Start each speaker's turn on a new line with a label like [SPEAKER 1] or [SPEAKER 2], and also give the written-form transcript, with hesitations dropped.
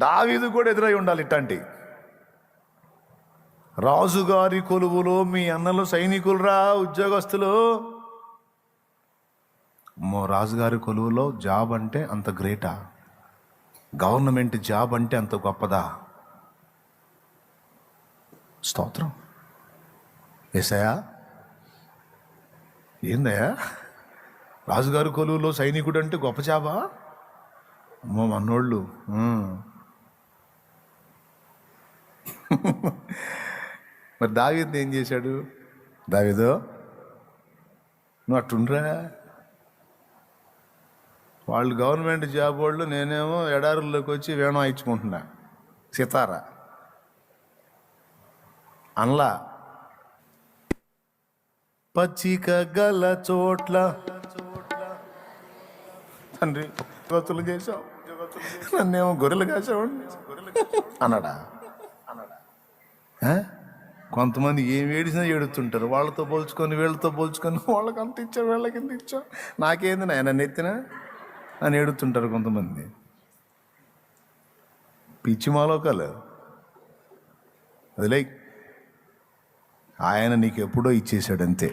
[SPEAKER 1] దావీదు కూడా ఎదురై ఉండాలి ఇట్లాంటి. రాజుగారి కొలువులో మీ అన్నలు సైనికులరా, ఉద్యోగస్తులు. రాజుగారి కొలువులో జాబ్ అంటే అంత గ్రేటా? గవర్నమెంట్ జాబ్ అంటే అంత గొప్పదా? స్తోత్రం. ఏసయా, ఏందయ్యా రాజుగారి కొలువులో సైనికుడు అంటే గొప్ప జాబా? అమ్మో మన్నోళ్ళు. మరి దావీదు ఏం చేశాడు? దావీదు నువ్వు అట్టుండ్రా, వాళ్ళు గవర్నమెంట్ జాబ్ వాళ్ళు, నేనేమో ఎడారుల్లోకి వచ్చి వేణం ఇచ్చుకుంటున్నా సితారా అనలా. పచ్చిక గల చోట్ల తండ్రి గొత్తులు చేసావు, నన్నేమో గొర్రెలు కాసావండి అన్నాడా? కొంతమంది ఏం ఏడిసినా ఏడుతుంటారు. వాళ్ళతో పోల్చుకొని వీళ్ళతో పోల్చుకొని, వాళ్ళకి అంత ఇచ్చావు వీళ్ళకి ఎంత ఇచ్చావు, నాకేంది నన్ను ఎత్తినా అని ఏడుతుంటారు కొంతమంది. పిచ్చి మాలోకాలు వదిలే. ఆయన నీకు ఎప్పుడో ఇచ్చేసాడు అంతే.